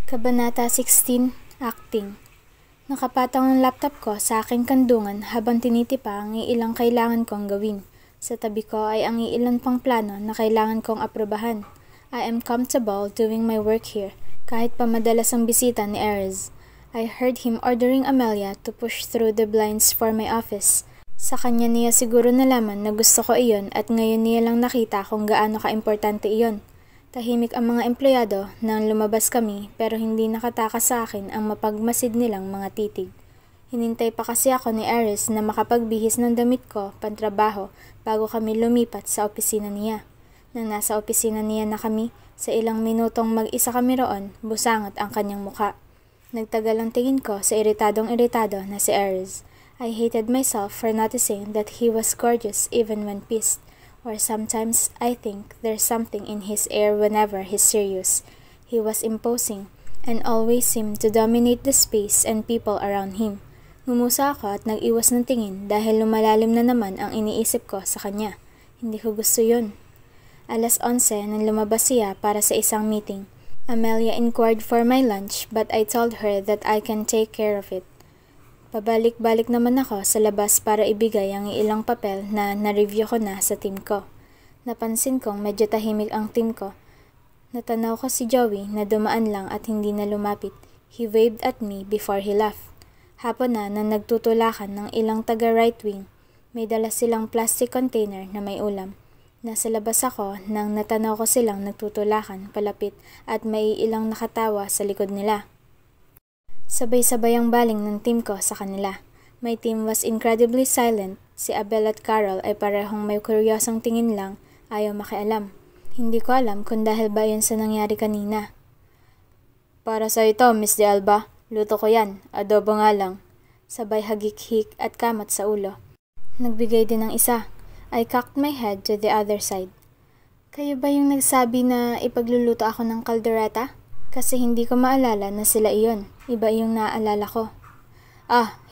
Kabanata 16, Acting. Nakapatong ang laptop ko sa aking kandungan habang tinitipa ang ilang kailangan kong gawin. Sa tabi ko ay ang ilan pang plano na kailangan kong aprobahan. I am comfortable doing my work here, kahit pa madalas ang bisita ni Ares. I heard him ordering Amelia to push through the blinds for my office. Sa kanya niya siguro nalaman na gusto ko iyon at ngayon niya lang nakita kung gaano ka-importante iyon. Tahimik ang mga empleyado nang lumabas kami pero hindi nakatakas sa akin ang mapagmasid nilang mga titig. Hinintay pa kasi ako ni Ares na makapagbihis ng damit ko pantrabaho bago kami lumipat sa opisina niya. Nang nasa opisina niya na kami, sa ilang minutong mag-isa kami roon, busangot ang kanyang muka. Nagtagal ang tingin ko sa iritadong-iritado na si Ares. I hated myself for noticing that he was gorgeous even when pissed. Or sometimes I think there's something in his air whenever he's serious. He was imposing and always seemed to dominate the space and people around him. Ngumusa ako at nag-iwas ng tingin dahil lumalalim na naman ang iniisip ko sa kanya. Hindi ko gusto yun. 11:00 nang lumabas siya para sa isang meeting. Amelia inquired for my lunch but I told her that I can take care of it. Pabalik-balik naman ako sa labas para ibigay ang ilang papel na na-review ko na sa team ko. Napansin kong medyo tahimik ang team ko. Natanaw ko si Joey na dumaan lang at hindi na lumapit. He waved at me before he left. Hapon na nang nagtutulakan ng ilang taga-right wing. May dala silang plastic container na may ulam. Nasa labas ako nang natanaw ko silang nagtutulakan palapit at may ilang nakatawa sa likod nila. Sabay-sabay ang baling ng team ko sa kanila. My team was incredibly silent. Si Abel at Carol ay parehong may kuryosong tingin lang, ayaw makialam. Hindi ko alam kung dahil ba yun sa nangyari kanina. Para sa ito, Miss De Alba. Luto ko yan. Adobo nga lang. Sabay hagik-hik at kamot sa ulo. Nagbigay din ng isa. I cocked my head to the other side. Kayo ba yung nagsabi na ipagluluto ako ng kaldereta? Kasi hindi ko maalala na sila iyon. Iba yung naaalala ko.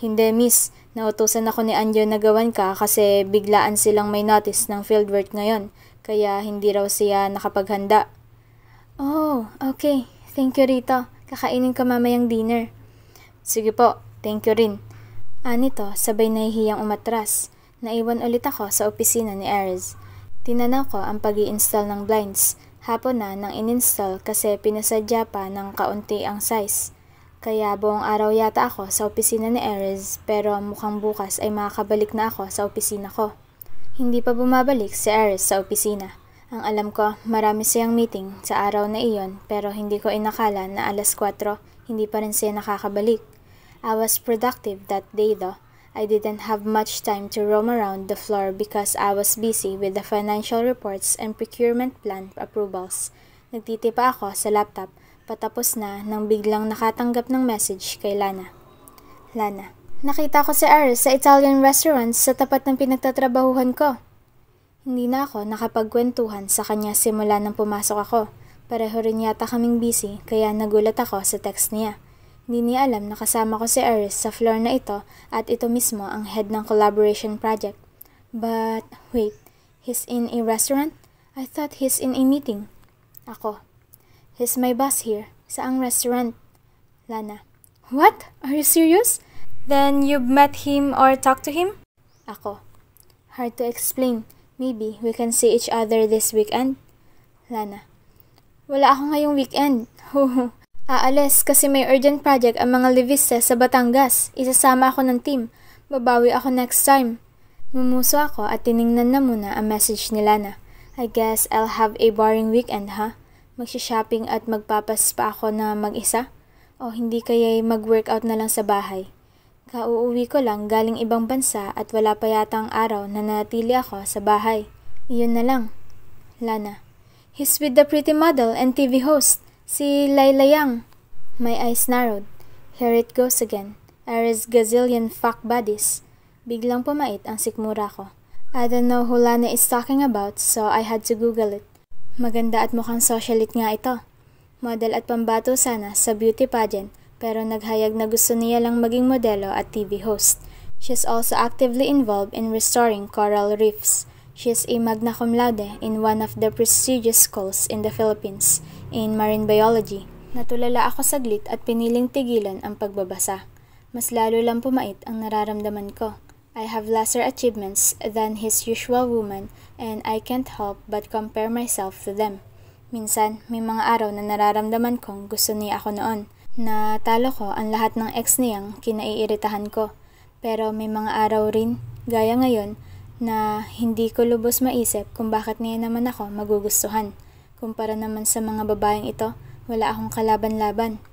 Hindi miss. Nautusan ako ni Anjo na gawan ka kasi biglaan silang may notice ng fieldwork ngayon. Kaya hindi raw siya nakapaghanda. Oh, okay. Thank you Rito. Kakainin ko mamayang dinner. Sige po. Thank you rin. Anito, sabay nahihiyang umatras. Naiwan ulit ako sa opisina ni Ares. Tinanaw ko ang pag-i-install ng blinds. Hapon na nang in-install kasi pinasadya pa ng kaunti ang size. Kaya buong araw yata ako sa opisina ni Ares pero mukhang bukas ay makakabalik na ako sa opisina ko. Hindi pa bumabalik si Ares sa opisina. Ang alam ko, marami siyang meeting sa araw na iyon pero hindi ko inakala na 4:00 hindi pa rin siya nakakabalik. I was productive that day though. I didn't have much time to roam around the floor because I was busy with the financial reports and procurement plan approvals. Nagtitipa ako sa laptop, patapos na nang biglang nakatanggap ng message kay Lana. Lana, nakita ko si Ares sa Italian restaurant sa tapat ng pinagtatrabahuhan ko. Hindi na ako nakapagkwentuhan sa kanya simula nang pumasok ako. Pareho rin yata kaming busy kaya nagulat ako sa text niya. Hindi niya alam na kasama ko si Ares sa floor na ito at ito mismo ang head ng collaboration project. But, wait, he's in a restaurant? I thought he's in a meeting. Ako, he's my boss here. Saang restaurant? Lana, what? Are you serious? Then you've met him or talked to him? Ako, hard to explain. Maybe we can see each other this weekend? Lana, wala ako ngayong weekend. Aalis kasi may urgent project ang mga Levistes sa Batangas. Isasama ako ng team. Babawi ako next time. Mumuso ako at tiningnan na muna ang message ni Lana. I guess I'll have a boring weekend ha? Magsha-shopping at magpapas pa ako na mag-isa? O hindi kaya'y mag-workout na lang sa bahay? Kauuwi ko lang galing ibang bansa at wala pa yatang araw na nanatili ako sa bahay. Iyon na lang. Lana, he's with the pretty model and TV host. Si Layla Yang. My eyes narrowed. Here it goes again. Ares gazillion fuck buddies. Biglang pumait ang sikmura ko. I don't know who Lana is talking about so I had to Google it. Maganda at mukhang socialite nga ito. Model at pambato sana sa beauty pageant pero naghayag na gusto niya lang maging modelo at TV host. She's also actively involved in restoring coral reefs. She is a magna cum laude in one of the prestigious schools in the Philippines in marine biology. Natulala ako saglit at piniling tigilan ang pagbabasa. Mas lalo lang pumait ang nararamdaman ko. I have lesser achievements than his usual woman and I can't help but compare myself to them. Minsan, may mga araw na nararamdaman kong gusto niya ako noon. Na talo ko ang lahat ng ex niyang kinaiiritahan ko. Pero may mga araw rin, gaya ngayon, na hindi ko lubos maisip kung bakit niya naman ako magugustuhan. Kumpara naman sa mga babaeng ito, wala akong kalaban-laban.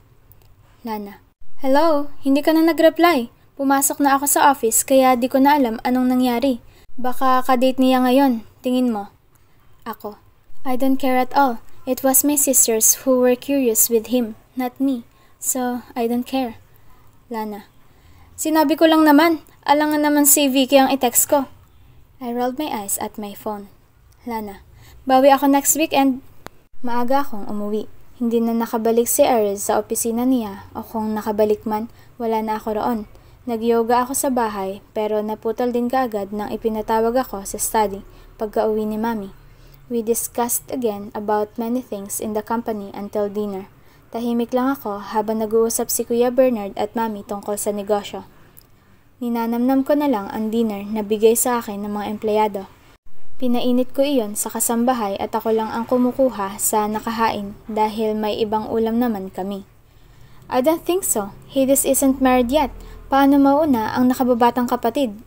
Lana. Hello, hindi ka na nag-reply. Pumasok na ako sa office kaya di ko na alam anong nangyari. Baka ka-date niya ngayon, tingin mo. Ako. I don't care at all. It was my sisters who were curious with him, not me. So, I don't care. Lana. Sinabi ko lang naman. Alangan naman si Vicky ang i-text ko. I rolled my eyes at my phone. Lana. Bawi ako next weekend. Maaga akong umuwi. Hindi na nakabalik si Ares sa opisina niya o kung nakabalik man, wala na ako roon. Nag-yoga ako sa bahay pero naputol din kaagad nang ipinatawag ako sa study pagka-uwi ni Mami. We discussed again about many things in the company until dinner. Tahimik lang ako habang nag-uusap si Kuya Bernard at Mami tungkol sa negosyo. Ninanamnam ko na lang ang dinner na bigay sa akin ng mga empleyado. Pinainit ko iyon sa kasambahay at ako lang ang kumukuha sa nakahain dahil may ibang ulam naman kami. I don't think so. Hades isn't married yet. Paano mauna ang nakababatang kapatid?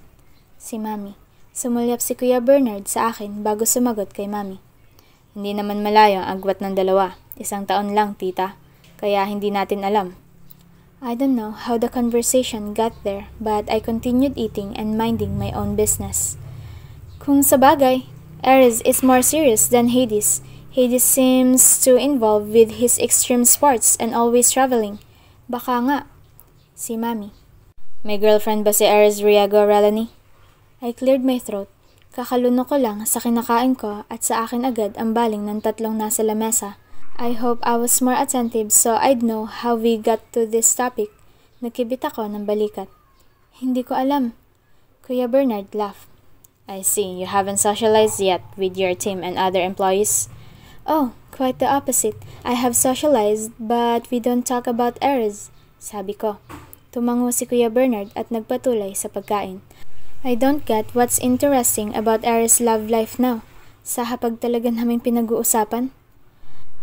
Si Mami. Sumulyap si Kuya Bernard sa akin bago sumagot kay Mami. Hindi naman malayo ang agwat ng dalawa. 1 taon lang, tita. Kaya hindi natin alam. I don't know how the conversation got there, but I continued eating and minding my own business. Kung sabagay, Ares is more serious than Hades. Hades seems to involved with his extreme sports and always traveling. Baka nga. Si Mami. May girlfriend ba si Ares Riago, Relanie? I cleared my throat. Kakaluno ko lang sa kinakain ko at sa akin agad ang baling ng 3 nasa lamesa. I hope I was more attentive so I'd know how we got to this topic. Nakibit ako ng balikat. Hindi ko alam. Kuya Bernard laughed. I see, you haven't socialized yet with your team and other employees? Oh, quite the opposite. I have socialized but we don't talk about Ares, sabi ko. Tumango si Kuya Bernard at nagpatuloy sa pagkain. I don't get what's interesting about Ares' love life now. Sa hapag talaga namin pinag-uusapan.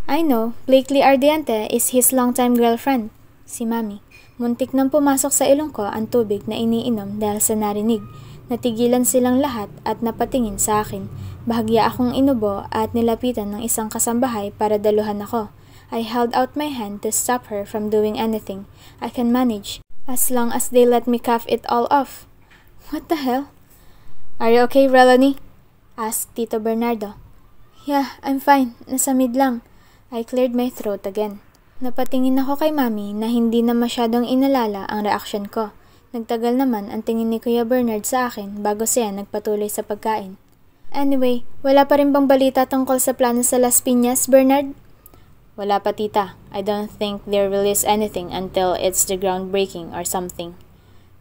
I know, Blakely Ardiente is his longtime girlfriend. Si Mami. Muntik nang pumasok sa ilong ko ang tubig na iniinom dahil sa narinig. Natigilan silang lahat at napatingin sa akin. Bahagya akong inubo at nilapitan ng isang kasambahay para daluhan ako. I held out my hand to stop her from doing anything. I can manage, as long as they let me cough it all off. What the hell? Are you okay, Relanie? Asked Tito Bernardo. Yeah, I'm fine. Nasa mid lang. I cleared my throat again. Napatingin ako kay Mami na hindi na masyadong inalala ang reaksyon ko. Nagtagal naman ang tingin ni Kuya Bernard sa akin bago siya nagpatuloy sa pagkain. Anyway, wala pa rin bang balita tungkol sa plano sa Las Piñas, Bernard? Wala pa, tita. I don't think they'll release anything until it's the groundbreaking or something.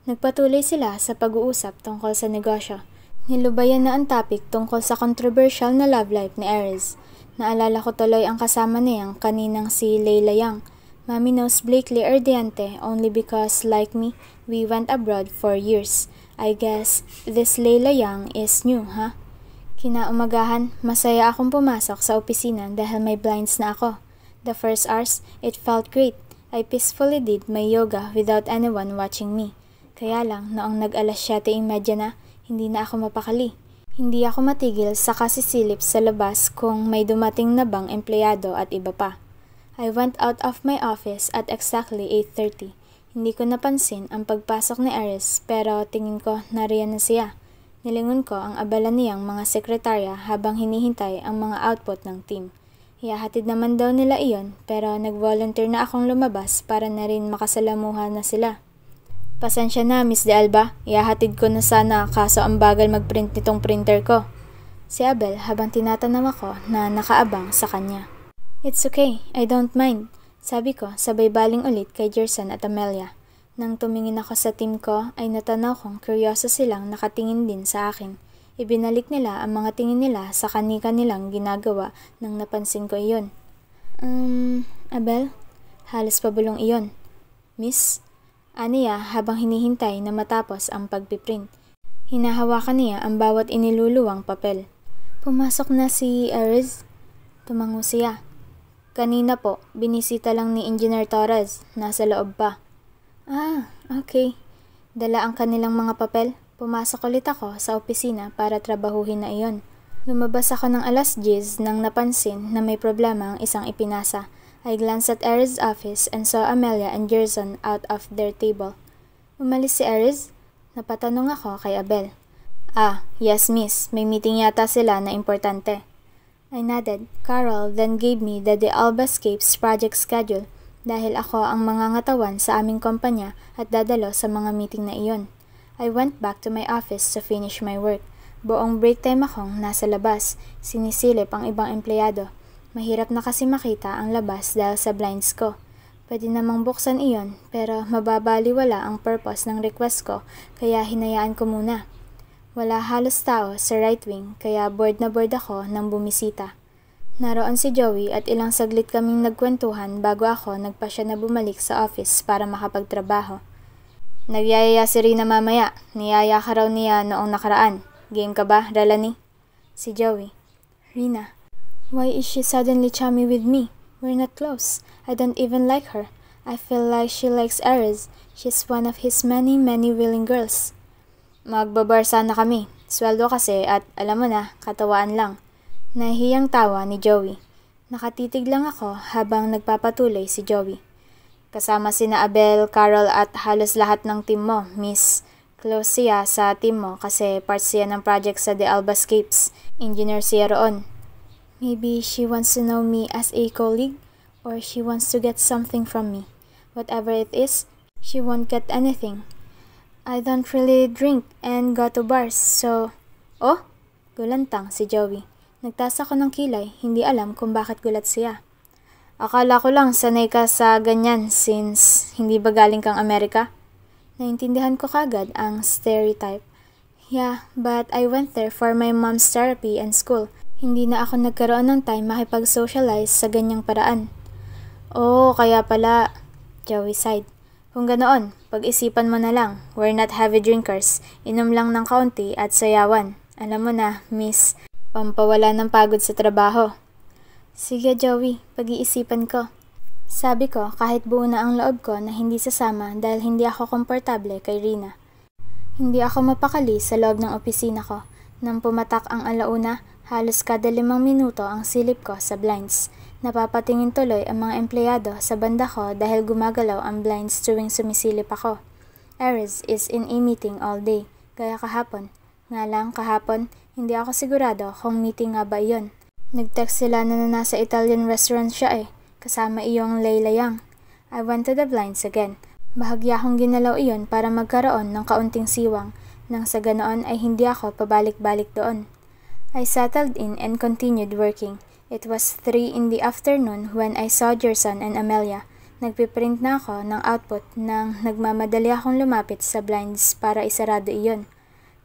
Nagpatuloy sila sa pag-uusap tungkol sa negosyo. Nilubayan na ang topic tungkol sa controversial na love life ni Ares. Naalala ko tuloy ang kasama niyang kaninang si Layla Yang. Mami knows Blakely Ardiente only because, like me, we went abroad for years. I guess this Layla Yang is new, huh? Kinaumagahan, masaya akong pumasok sa opisina dahil may blinds na ako. The first hours, it felt great. I peacefully did my yoga without anyone watching me. Kaya lang, noong nag-alas 7:30 na, hindi na ako mapakali. Hindi ako matigil sa kasisilip sa labas kung may dumating na bang empleyado at iba pa. I went out of my office at exactly 8:30. Hindi ko napansin ang pagpasok ni Ares pero tingin ko nariyan na siya. Nilingon ko ang abala niyang mga sekretarya habang hinihintay ang mga output ng team. Ihahatid naman daw nila iyon pero nag-volunteer na akong lumabas para na rin makasalamuhan na sila. Pasensya na, Miss De Alba. Ihahatid ko na sana kaso ang bagal mag-print nitong printer ko. Si Abel habang tinatanaw ako na nakaabang sa kanya. It's okay, I don't mind. Sabi ko sabay baling ulit kay Jerson at Amelia. Nang tumingin ako sa team ko ay natanaw kong kuryoso silang nakatingin din sa akin. Ibinalik nila ang mga tingin nila sa kanika nilang ginagawa nang napansin ko iyon. Abel? Halos pabulong iyon. Miss? Aniya habang hinihintay na matapos ang pagpiprint. Hinahawakan niya ang bawat iniluluwang papel. Pumasok na si Ares? Tumango siya. Kanina po, binisita lang ni Engineer Torres. Nasa loob pa. Ah, okay. Dala ang kanilang mga papel. Pumasok ulit ako sa opisina para trabahuhin na iyon. Lumabas ako ng 10:00 nang napansin na may problema ang isang ipinasa. I glanced at Ares' office and saw Amelia and Gerson out of their table. Umalis si Ares? Napatanong ako kay Abel. Ah, yes miss. May meeting yata sila na importante. I nodded. Carol then gave me the De Albascapes project schedule dahil ako ang mangangatawan sa aming kumpanya at dadalo sa mga meeting na iyon. I went back to my office to finish my work. Buong break time akong nasa labas. Sinisilip ang ibang empleyado. Mahirap na kasi makita ang labas dahil sa blinds ko. Pwede namang buksan iyon pero mababaliwala ang purpose ng request ko kaya hinayaan ko muna. Wala halos tao sa right wing kaya bored na bored ako nang bumisita. Naroon si Joey at ilang saglit kaming nagkwentuhan bago ako nagpasya na bumalik sa office para makapagtrabaho. Nagyayaya si Rina mamaya. Niyaya ka raw niya noong nakaraan. Game ka ba, Ralani? Si Joey. Rina. Why is she suddenly chummy with me? We're not close. I don't even like her. I feel like she likes Ares. She's one of his many willing girls. Magbabar sana kami. Sweldo kasi at alam mo na, katawaan lang. Nahiyang tawa ni Joey. Nakatitig lang ako habang nagpapatuloy si Joey. Kasama sina Abel, Carol at halos lahat ng team mo, miss. Close siya sa team mo kasi part siya ng project sa De Albascapes. Engineer siya roon. Maybe she wants to know me as a colleague or she wants to get something from me. Whatever it is, she won't get anything. I don't really drink and go to bars, so... Oh? Gulantang si Joey. Nagtaas ako ng kilay, hindi alam kung bakit gulat siya. Akala ko lang sanay ka sa ganyan since hindi ba galing kang Amerika? Naintindihan ko kagad ang stereotype. Yeah, but I went there for my mom's therapy and school. Hindi na ako nagkaroon ng time makipag-socialize sa ganyang paraan. Oh, kaya pala, Joey sighed. Kung ganoon, pag-isipan mo na lang. We're not heavy drinkers. Inom lang ng kaunti at sayawan. Alam mo na, miss, pampawala ng pagod sa trabaho. Sige, Joey, pag-iisipan ko. Sabi ko kahit buo na ang loob ko na hindi sasama dahil hindi ako komportable kay Rina. Hindi ako mapakali sa loob ng opisina ko. Nang pumatak ang alauna, halos kada 5 minuto ang silip ko sa blinds. Napapatingin tuloy ang mga empleyado sa banda ko dahil gumagalaw ang blinds tuwing sumisilip ako. Ares is in a meeting all day, gaya kahapon. Nga lang kahapon, hindi ako sigurado kung meeting nga ba iyon. Nag-text sila na nasa Italian restaurant siya kasama iyong Layla Yang. I went to the blinds again. Bahagya kong ginalaw iyon para magkaroon ng kaunting siwang, nang sa ganoon ay hindi ako pabalik-balik doon. I settled in and continued working. It was 3 in the afternoon when I saw Gerson and Amelia. Nagpiprint na ako ng output nang nagmamadali akong lumapit sa blinds para isarado iyon.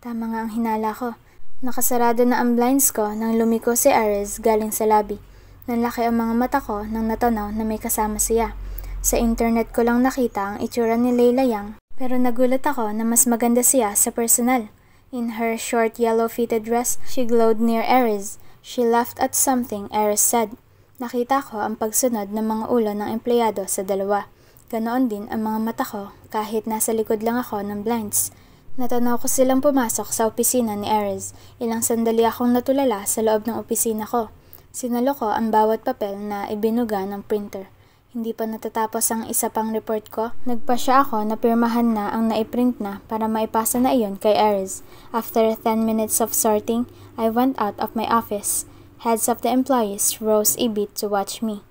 Tama nga ang hinala ko. Nakasarado na ang blinds ko nang lumiko si Ares galing sa lobby. Nanlaki ang mga mata ko nang natanaw na may kasama siya. Sa internet ko lang nakita ang itsura ni Layla Yang, pero nagulat ako na mas maganda siya sa personal. In her short yellow fitted dress, she glowed near Ares. She laughed at something Ares said. Nakita ko ang pagsunod ng mga ulo ng empleyado sa dalawa. Ganoon din ang mga mata ko kahit nasa likod lang ako ng blinds. Natanaw ko silang pumasok sa opisina ni Ares. Ilang sandali akong natulala sa loob ng opisina ko. Sinalo ko ang bawat papel na ibinuga ng printer. Hindi pa natatapos ang isa pang report ko. Nagpasya ako na pirmahan na ang naiprint na para maipasa na iyon kay Ares. After 10 minutes of sorting, I went out of my office. Heads of the employees rose a bit to watch me.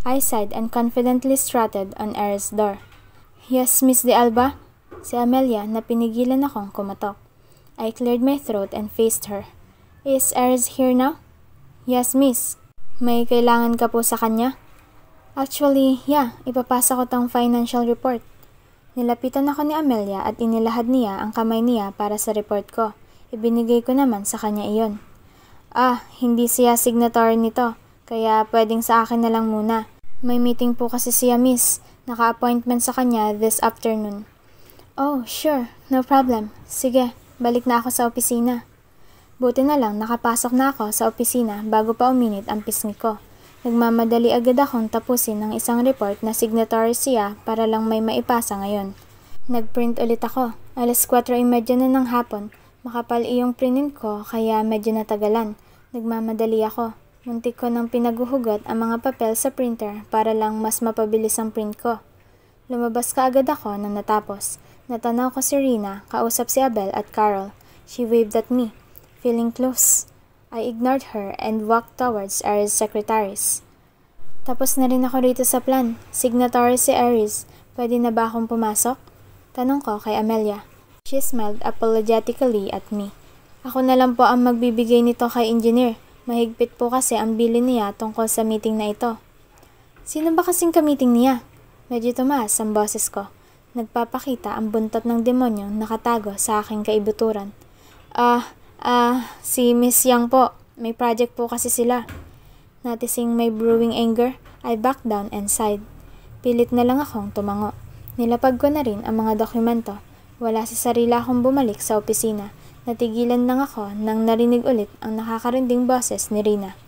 I sighed and confidently strutted on Ares' door. Yes, Miss De Alba? Si Amelia na pinigilan akong kumatok. I cleared my throat and faced her. Is Ares here now? Yes, miss. May kailangan ka po sa kanya? Actually, yeah, ipapasa ko tong financial report. Nilapitan ako ni Amelia at inilahad niya ang kamay niya para sa report ko. Ibinigay ko naman sa kanya iyon. Hindi siya signatory nito, kaya pwedeng sa akin na lang muna. May meeting po kasi siya, miss. Naka-appointment sa kanya this afternoon. Oh, sure. No problem. Sige, balik na ako sa opisina. Buti na lang nakapasok na ako sa opisina bago pa uminit ang pisngi ko. Nagmamadali agad akong tapusin ng isang report na signatory siya para lang may maipasa ngayon. Nagprint ulit ako. 4:30 na ng hapon. Makapal iyong printin ko kaya medyo natagalan. Nagmamadali ako. Muntik ko nang pinaguhugot ang mga papel sa printer para lang mas mapabilis ang print ko. Lumabas ka agad ako nang natapos. Natanaw ko si Rina, kausap si Abel at Carol. She waved at me. Feeling close. I ignored her and walked towards Aries' secretaries. Tapos na rin ako rito sa plan. Signatory si Aries. Pwede na ba akong pumasok? Tanong ko kay Amelia. She smiled apologetically at me. Ako na lang po ang magbibigay nito kay engineer. Mahigpit po kasi ang bilin niya tungkol sa meeting na ito. Sino ba kasing ka-meeting niya? Medyo tumaas ang boses ko. Nagpapakita ang buntot ng demonyong nakatago sa aking kaibuturan. Si Miss Yang po. May project po kasi sila. Noticing my brewing anger, I backed down and sighed. Pilit na lang akong tumango. Nilapag ko na rin ang mga dokumento. Wala sa sarili akong bumalik sa opisina. Natigilan lang ako nang narinig ulit ang nakakarinding boses ni Rina.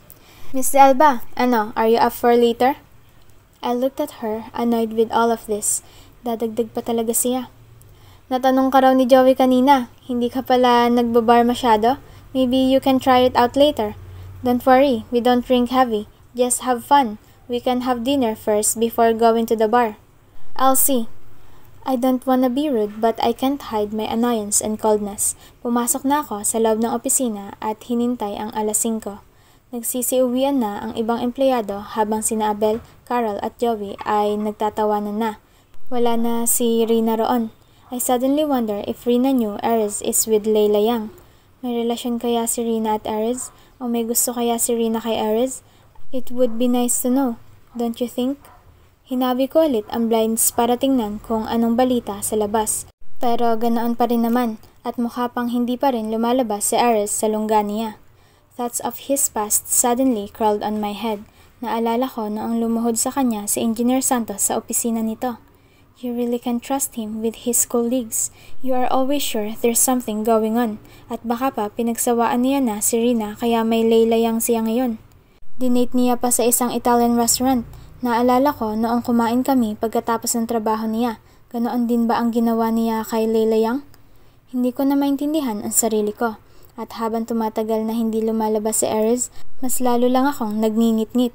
Miss Alba, are you up for later? I looked at her, annoyed with all of this. Dadagdag pa talaga siya. Natanong ka raw ni Joey kanina, hindi ka pala nagbabar masyado? Maybe you can try it out later. Don't worry, we don't drink heavy. Just have fun. We can have dinner first before going to the bar. I'll see. I don't wanna be rude but I can't hide my annoyance and coldness. Pumasok na ako sa loob ng opisina at hinintay ang 5:00. Nagsisiuwian na ang ibang empleyado habang sina Abel, Carol at Joey ay nagtatawanan na. Wala na si Rina roon. I suddenly wonder if Rina knew Aries is with Layla Yang. May relasyon kaya si Rina at Aries? O may gusto kaya si Rina kay Aries? It would be nice to know, don't you think? Hinabi ko ulit ang blinds para tingnan kung anong balita sa labas. Pero ganoon pa rin naman at mukha pang hindi pa rin lumalabas si Aries sa lungga niya. Thoughts of his past suddenly crawled on my head. Naalala ko noong lumuhod sa kanya si Engineer Santos sa opisina nito. You really can trust him with his colleagues. You are always sure there's something going on. At baka pa pinagsawaan niya na si Rina kaya may Layla Yang siya ngayon. Dinate niya pa sa isang Italian restaurant. Naalala ko noong kumain kami pagkatapos ng trabaho niya. Ganoon din ba ang ginawa niya kay Layla Yang? Hindi ko na maintindihan ang sarili ko. At habang tumatagal na hindi lumalabas si Aries, mas lalo lang akong nagngingit-ngit.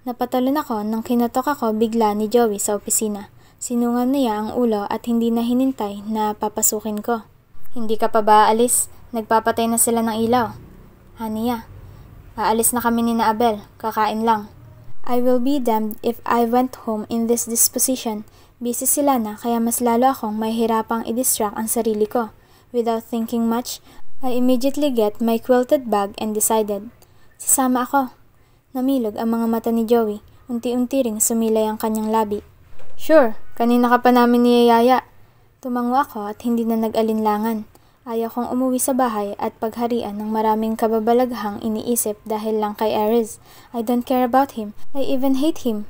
Napatalon ako nang kinatok ako bigla ni Joey sa opisina. Sinungan niya ang ulo at hindi na hinintay na papasukin ko. Hindi ka pa ba aalis? Nagpapatay na sila ng ilaw. Haniya, aalis na kami ni na Abel. Kakain lang. I will be damned if I went home in this disposition. Busy sila na kaya mas lalo akong mahihirapang i-distract ang sarili ko. Without thinking much, I immediately get my quilted bag and decided. Sasama ako. Namilog ang mga mata ni Joey. Unti-unti ring sumilay ang kanyang labi. Sure, kanina ka pa namin niyayaya. Tumango ako at hindi na nag-alinlangan. Ayaw kong umuwi sa bahay at pagharian ng maraming kababalaghang iniisip dahil lang kay Aries. I don't care about him. I even hate him.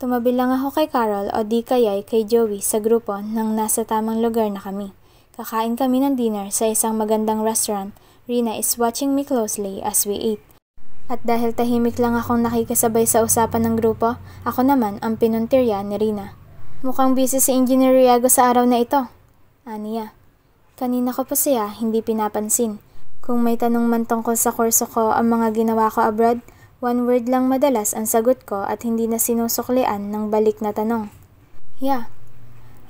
Tumabi lang ako kay Carol o di kaya'y kay Joey sa grupo nang nasa tamang lugar na kami. Kakain kami ng dinner sa isang magandang restaurant. Rina is watching me closely as we eat. At dahil tahimik lang akong nakikisabay sa usapan ng grupo, ako naman ang pinuntirya ni Rina. Mukhang busy si Engineer Riago sa araw na ito. Aniya. Kanina ko pa siya hindi pinapansin. Kung may tanong man tungkol sa kurso ko ang mga ginawa ko abroad, one word lang madalas ang sagot ko at hindi na sinusuklian ng balik na tanong. Yeah.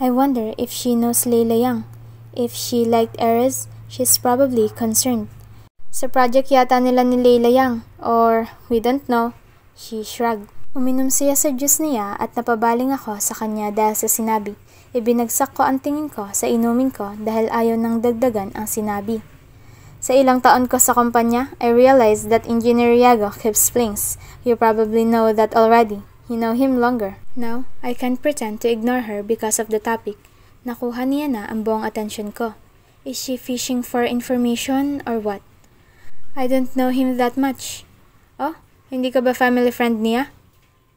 I wonder if she knows Layla Yang. If she liked Aries, she's probably concerned. Sa project yata nila ni Layla Yang, or we don't know. She shrugged. Uminom siya sa juice niya at napabaling ako sa kanya dahil sa sinabi. Ibinagsak ko ang tingin ko sa inumin ko dahil ayaw nang dagdagan ang sinabi. Sa ilang taon ko sa kumpanya, I realized that Engineer Riago keeps flings. You probably know that already. You know him longer. Now, I can't pretend to ignore her because of the topic. Nakuha niya na ang buong atensyon ko. Is she fishing for information or what? I don't know him that much. Oh, hindi ka ba family friend niya?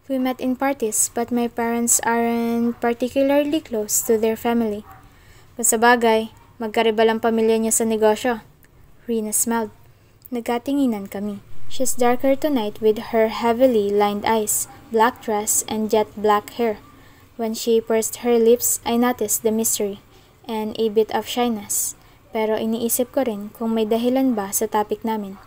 We met in parties, but my parents aren't particularly close to their family. Kung sa bagay, magkaribalang pamilya niya sa negosyo. Rina smiled. Nagkatinginan kami. She's darker tonight with her heavily lined eyes, black dress, and jet black hair. When she pursed her lips, I noticed the mystery and a bit of shyness. Pero iniisip ko rin kung may dahilan ba sa topic namin.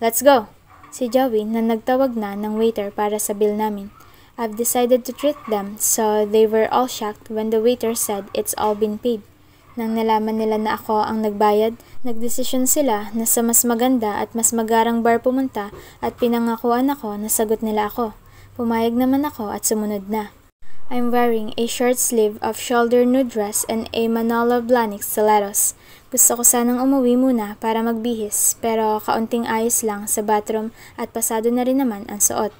Let's go! Si Joey na nagtawag na ng waiter para sa bill namin. I've decided to treat them, so they were all shocked when the waiter said it's all been paid. Nang nalaman nila na ako ang nagbayad, nagdesisyon sila na sa mas maganda at mas magarang bar pumunta at pinangakuan ako na sagot nila ako. Pumayag naman ako at sumunod na. I'm wearing a short sleeve of shoulder nude dress and a Manolo Blahnik stilettos. Gusto ko sanang umuwi muna para magbihis pero kaunting ayos lang sa bathroom at pasado na rin naman ang suot.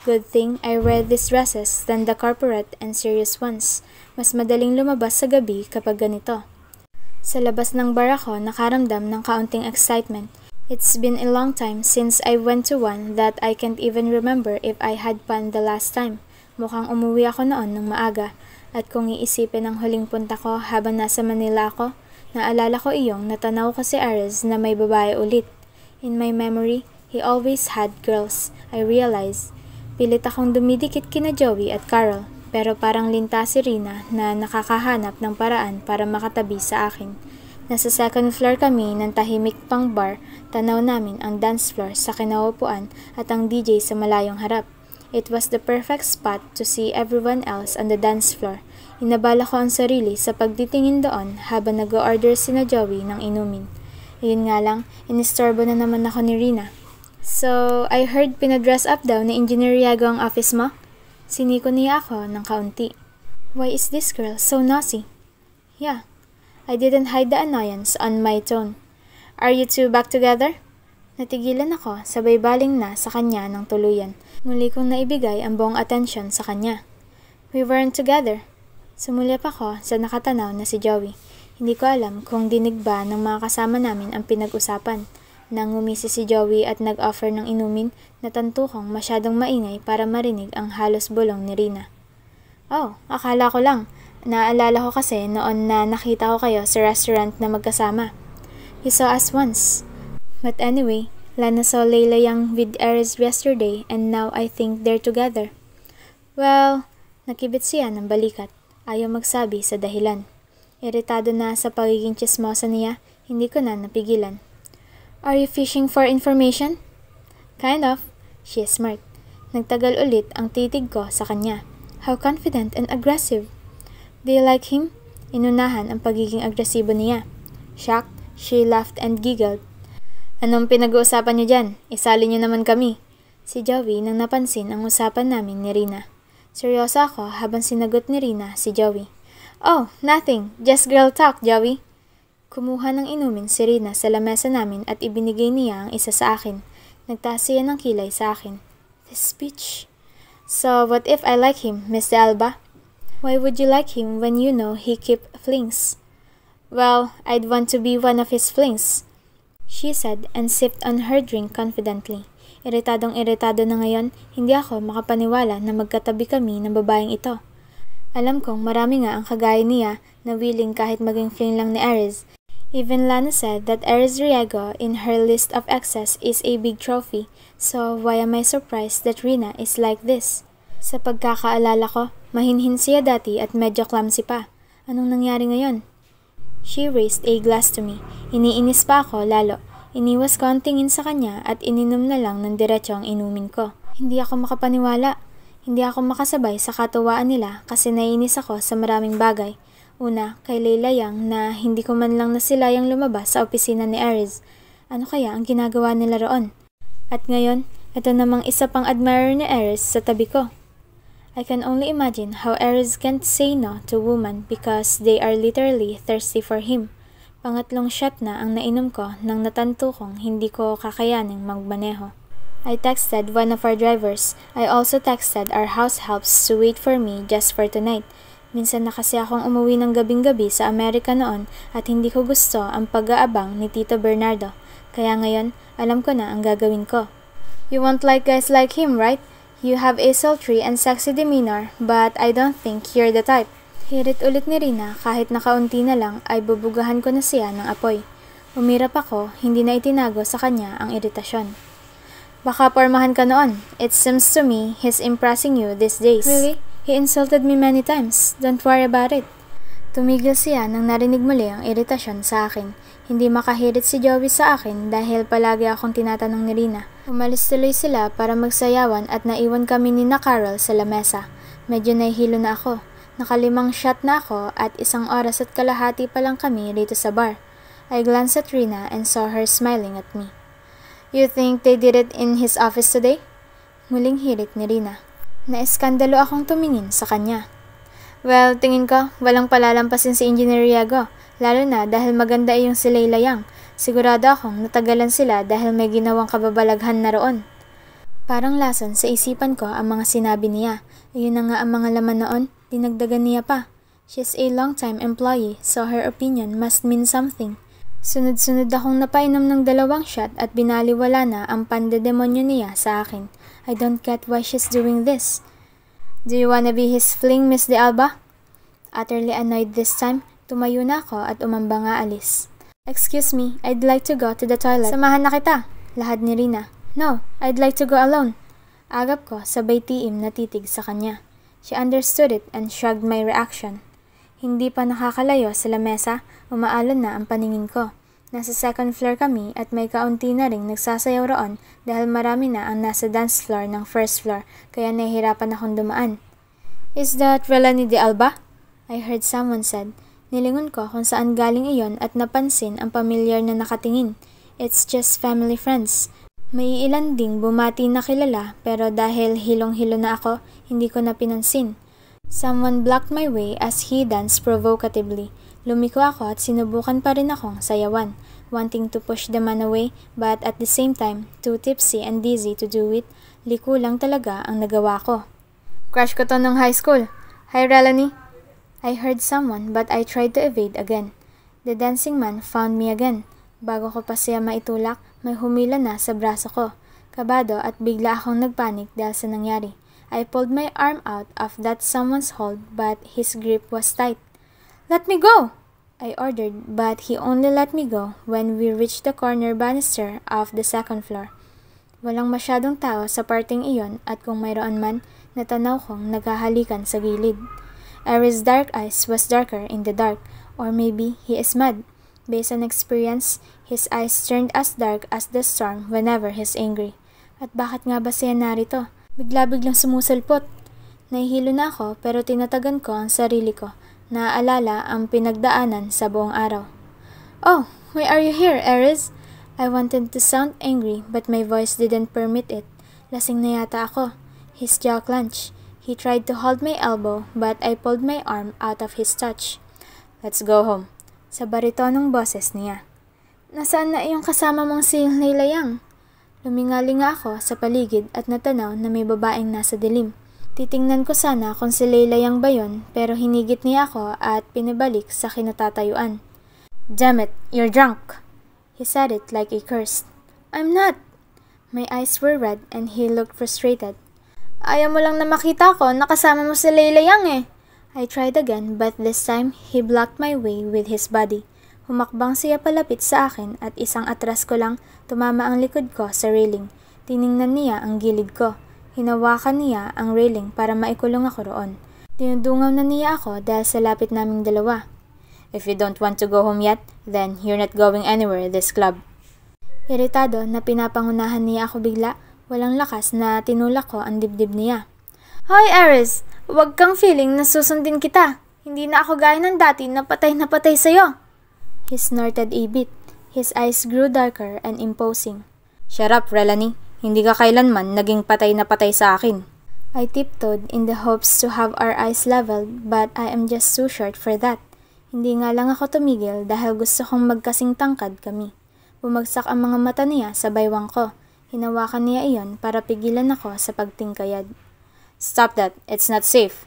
Good thing I wear these dresses than the corporate and serious ones. Mas madaling lumabas sa gabi kapag ganito. Sa labas ng bar ako nakaramdam ng kaunting excitement. It's been a long time since I went to one that I can't even remember if I had fun the last time. Mukhang umuwi ako noon ng maaga at kung iisipin ang huling punta ko habang nasa Manila ako, naalala ko iyong natanaw ko si Ares na may babae ulit. In my memory, he always had girls, I realized. Pilit akong dumidikit kina Joey at Carol, pero parang linta si Rina na nakakahanap ng paraan para makatabi sa akin. Nasa second floor kami ng tahimik pang bar, tanaw namin ang dance floor sa kinaupuan at ang DJ sa malayong harap. It was the perfect spot to see everyone else on the dance floor. Inabala ko ang sarili sa pagtitingin doon habang nag-order sina Joey ng inumin. Ayun nga lang, inistorbo na naman ako ni Rina. So, I heard pinadress up daw ni Engineer Yago ang office mo? Siniko niya ako ng kaunti. Why is this girl so nosy? Yeah, I didn't hide the annoyance on my tone. Are you two back together? Natigilan ako, sabay baling na sa kanya ng tuluyan. Muli kong naibigay ang buong atensyon sa kanya. We weren't together. Sumulyap ako sa nakatanaw na si Joey. Hindi ko alam kung dinig ba ng mga kasama namin ang pinag-usapan. Nang ngumisi si Joey at nag-offer ng inumin, natanto kong masyadong maingay para marinig ang halos bulong ni Rina. Oh, akala ko lang. Naalala ko kasi noon na nakita ko kayo sa restaurant na magkasama. You saw us once. But anyway, Lana saw Layla Young with Ares yesterday and now I think they're together. Well, nakibit siya ng balikat. Ayaw magsabi sa dahilan. Iritado na sa pagiging chismosa niya, hindi ko na napigilan. Are you fishing for information? Kind of. She smirked. Nagtagal ulit ang titig ko sa kanya. How confident and aggressive. Do you like him? Inunahan ang pagiging agresibo niya. Shocked, she laughed and giggled. Anong pinag-uusapan niyo dyan? Isali niyo naman kami. Si Joey nang napansin ang usapan namin ni Rina. Seryoso ako habang sinagot ni Rina si Joey. Oh, nothing. Just girl talk, Joey. Kumuha ng inumin si Rina sa lamesa namin at ibinigay niya ang isa sa akin. Nagtaas siya ng kilay sa akin. This bitch. So, what if I like him, Miss De Alba? Why would you like him when you know he keep flings? Well, I'd want to be one of his flings. She said and sipped on her drink confidently. Iritadong-iritado na ngayon, hindi ako makapaniwala na magkatabi kami ng babaeng ito. Alam kong marami nga ang kagaya niya na willing kahit maging fling lang ni Ares. Even Lana said that Ares Riego in her list of exes is a big trophy, so why am I surprised that Rina is like this? Sa pagkakaalala ko, mahinhin siya dati at medyo clumsy pa. Anong nangyari ngayon? She raised a glass to me. Iniinis pa ako lalo. Iniwas ko ang tingin sa kanya at ininom na lang ng diretso ang inumin ko. Hindi ako makapaniwala. Hindi ako makasabay sa katuwaan nila kasi naiinis ako sa maraming bagay. Una, kay Layla Young na hindi ko man lang nasilayang lumabas sa opisina ni Ares. Ano kaya ang ginagawa nila roon? At ngayon, ito namang isa pang admirer ni Ares sa tabi ko. I can only imagine how Ares can't say no to woman because they are literally thirsty for him. Pangatlong shot na ang nainom ko nang natanto kong hindi ko kakayaning magmaneho. I texted one of our drivers. I also texted our house helps to wait for me just for tonight. Minsan na kasi akong umuwi ng gabing-gabi sa Amerika noon at hindi ko gusto ang pag-aabang ni Tito Bernardo. Kaya ngayon, alam ko na ang gagawin ko. You won't like guys like him, right? You have a sultry and sexy demeanor, but I don't think you're the type. Hirit ulit ni Rina kahit nakaunti na lang ay bubugahan ko na siya ng apoy. Umirap ako, hindi na itinago sa kanya ang iritasyon. Baka pormahan ka noon. It seems to me he's impressing you these days. Really? He insulted me many times. Don't worry about it. Tumigil siya nang narinig muli ang iritasyon sa akin. Hindi makahirit si Joey sa akin dahil palagi akong tinatanong ni Rina. Umalis tuloy sila para magsayawan at naiwan kami ni na Carol sa lamesa. Medyo nahihilo na ako. Nakalimang shot na ako at 1 oras at kalahati pa lang kami rito sa bar. I glanced at Rina and saw her smiling at me. You think they did it in his office today? Muling hirit ni Rina. Naeskandalo akong tumingin sa kanya. Well, tingin ko, walang palalampasin si Engineer Riego. Lalo na dahil maganda yung si Layla Yang. Sigurado akong natagalan sila dahil may ginawang kababalaghan na roon. Parang lason sa isipan ko ang mga sinabi niya. Ayun na nga ang mga laman noon, dinagdagan niya pa. She's a long-time employee, so her opinion must mean something. Sunod-sunod akong napainom ng 2 shot at binaliwala na ang pandedemonyo niya sa akin. I don't get why she's doing this. Do you wanna be his fling, Miss De Alba? Utterly annoyed this time, tumayo na ako at umamba nga alis. Excuse me, I'd like to go to the toilet. Samahan na kita, lahad ni Rina. No, I'd like to go alone. Agap ko sabay tiim na titig sa kanya. She understood it and shrugged my reaction. Hindi pa nakakalayo sa lamesa, umaalon na ang paningin ko. Nasa 2nd floor kami at may kaunti na ring nagsasayaw roon dahil marami na ang nasa dance floor ng 1st floor kaya nahihirapan akong dumaan. Is that Relani De Alba? I heard someone said. Nilingon ko kung saan galing iyon at napansin ang pamilyar na nakatingin. It's just family friends. May ilan ding bumati na kilala pero dahil hilong-hilo na ako, hindi ko na pinansin. Someone blocked my way as he danced provocatively. Lumiko ako at sinubukan pa rin akong sayawan, wanting to push the man away but at the same time, too tipsy and dizzy to do it, liko lang talaga ang nagawa ko. Crush ko to nung high school. Hi Relani. I heard someone but I tried to evade again. The dancing man found me again. Bago ko pa siya maitulak, may humila na sa braso ko. Kabado at bigla akong nagpanik dahil sa nangyari. I pulled my arm out of that someone's hold but his grip was tight. Let me go! I ordered but he only let me go when we reached the corner banister of the 2nd floor. Walang masyadong tao sa parting iyon at kung mayroon man, natanaw kong naghahalikan sa gilid. Aries' dark eyes was darker in the dark, or maybe he is mad. Based on experience, his eyes turned as dark as the storm whenever he's angry. At bakit nga ba siya narito? Bigla-biglang sumusulpot. Nahihilo na ako pero tinatagan ko ang sarili ko. Naaalala ang pinagdaanan sa buong araw. Oh, why are you here, Aries? I wanted to sound angry but my voice didn't permit it. Lasing na yata ako. His jaw clenched. He tried to hold my elbow but I pulled my arm out of his touch. Let's go home. Sa baritonong boses niya. Nasaan na iyong kasama mong si Layla Yang? Lumingalinga ako sa paligid at natanaw na may babaeng nasa dilim. Titingnan ko sana kung si Layla Yang ba yun pero hinigit niya ako at pinabalik sa kinatatayuan. Damn it, you're drunk. He said it like a curse. I'm not. My eyes were red and he looked frustrated. Ayaw mo lang na makita ko, nakasama mo si Layla Yang eh. I tried again but this time he blocked my way with his body. Humakbang siya palapit sa akin at isang atras ko lang tumama ang likod ko sa railing. Tiningnan niya ang gilid ko. Hinawakan niya ang railing para maikulong ako roon. Tinudungaw na niya ako dahil sa lapit naming dalawa. If you don't want to go home yet, then you're not going anywhere this club. Iritado na pinapangunahan niya ako bigla. Walang lakas na tinulak ko ang dibdib niya. Hoy Aries, huwag kang feeling na susundin kita. Hindi na ako gaya ng dati na patay sa'yo. He snorted a bit. His eyes grew darker and imposing. Shut up, Relani. Hindi ka kailanman naging patay na patay sa akin. I tiptoed in the hopes to have our eyes leveled but I am just too short for that. Hindi nga lang ako tumigil dahil gusto kong magkasing tangkad kami. Bumagsak ang mga mata niya sa baywang ko. Hinawakan niya iyon para pigilan ako sa pagtingkayad. Stop that, it's not safe,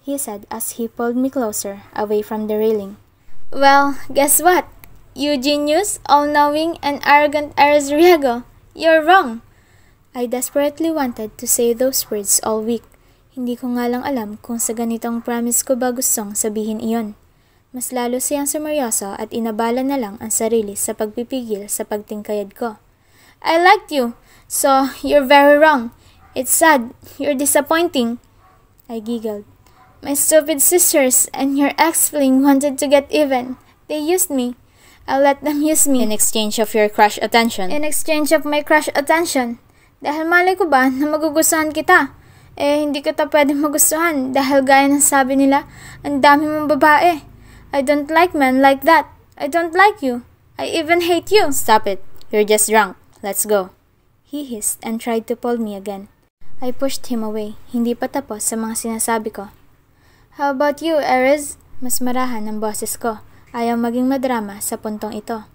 he said as he pulled me closer away from the railing. Well, guess what? You genius, all-knowing and arrogant Aries Riego. You're wrong. I desperately wanted to say those words all week. Hindi ko nga lang alam kung sa ganitong promise ko ba gustong sabihin iyon. Mas lalo siyang sumeryoso at inabala na lang ang sarili sa pagpipigil sa pagtingkayad ko. I liked you, so you're very wrong. It's sad, you're disappointing. I giggled. My stupid sisters and your ex-fling wanted to get even. They used me. I'll let them use me. In exchange of your crush attention. In exchange of my crush attention. Dahil malay ko ba na magugustuhan kita? Hindi kita pwedeng magustuhan dahil gaya ng sabi nila, ang dami mong babae. I don't like men like that. I don't like you. I even hate you. Stop it. You're just drunk. Let's go. He hissed and tried to pull me again. I pushed him away. Hindi pa tapos sa mga sinasabi ko. How about you, Erez? Mas marahan ang boses ko. Ayaw maging madrama sa puntong ito.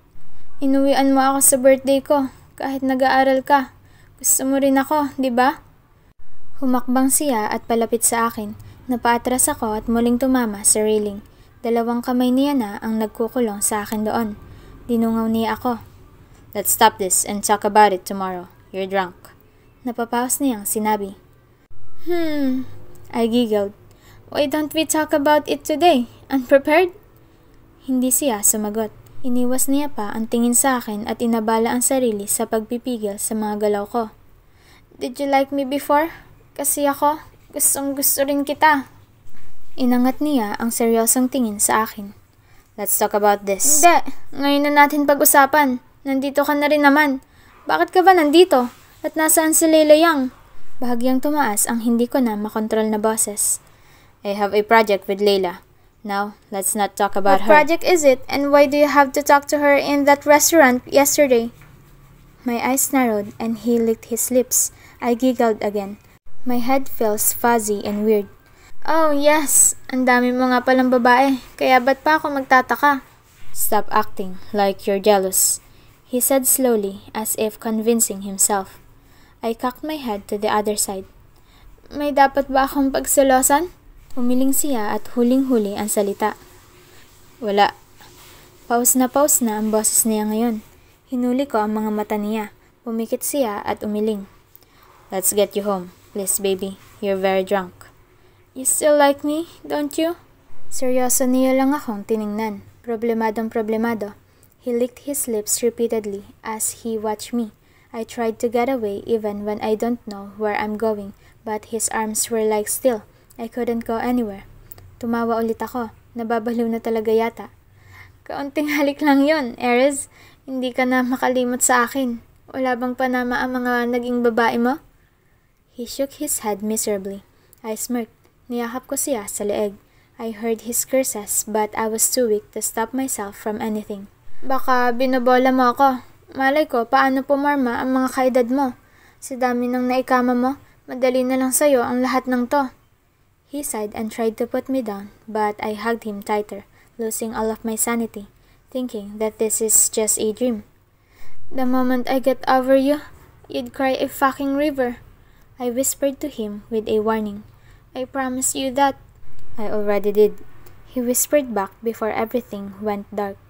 Inuwian mo ako sa birthday ko. Kahit nag-aaral ka. Gusto mo rin ako, di ba? Humakbang siya at palapit sa akin. Napaatras ako at muling tumama sa railing. Dalawang kamay niya na ang nagkukulong sa akin doon. Dinungaw niya ako. Let's stop this and talk about it tomorrow. You're drunk. Napapaus niyang sinabi. I giggled. Why don't we talk about it today? Unprepared? Hindi siya sumagot. Iniwas niya pa ang tingin sa akin at inabala ang sarili sa pagpipigil sa mga galaw ko. Did you like me before? Kasi ako, gustong gusto rin kita. Inangat niya ang seryosong tingin sa akin. Let's talk about this. Hindi, ngayon na natin pag-usapan. Nandito ka na rin naman. Bakit ka ba nandito? At nasaan si Leila Yang? Bahagyang tumaas ang hindi ko na makontrol na boses. I have a project with Leila. Now, let's not talk about her. What project is it, and why do you have to talk to her in that restaurant yesterday? My eyes narrowed and he licked his lips. I giggled again. My head feels fuzzy and weird. Oh yes, ang dami mo nga palang babae, kaya ba't pa ako magtataka? Stop acting like you're jealous, he said slowly as if convincing himself. I cocked my head to the other side. May dapat ba akong pagselosan? Umiling siya at huling-huli ang salita. Wala. Pause na ang boses niya ngayon. Hinuli ko ang mga mata niya. Pumikit siya at umiling. Let's get you home, please baby. You're very drunk. You still like me, don't you? Seryoso niya lang akong tiningnan. Problemado. He licked his lips repeatedly as he watched me. I tried to get away even when I don't know where I'm going, but his arms were like steel. I couldn't go anywhere. Tumawa ulit ako. Nababaliw na talaga yata. Kaunting halik lang yon, Erez. Hindi ka na makalimot sa akin. Wala bang panama ang mga naging babae mo? He shook his head miserably. I smirked. Niyakap ko siya sa leeg. I heard his curses but I was too weak to stop myself from anything. Baka binobola mo ako. Malay ko paano pumarma ang mga kaedad mo. Sa dami ng naikama mo, madali na lang sa'yo ang lahat ng to. He sighed and tried to put me down, but I hugged him tighter, losing all of my sanity, thinking that this is just a dream. The moment I get over you, you'd cry a fucking river. I whispered to him with a warning. I promise you that. I already did. He whispered back before everything went dark.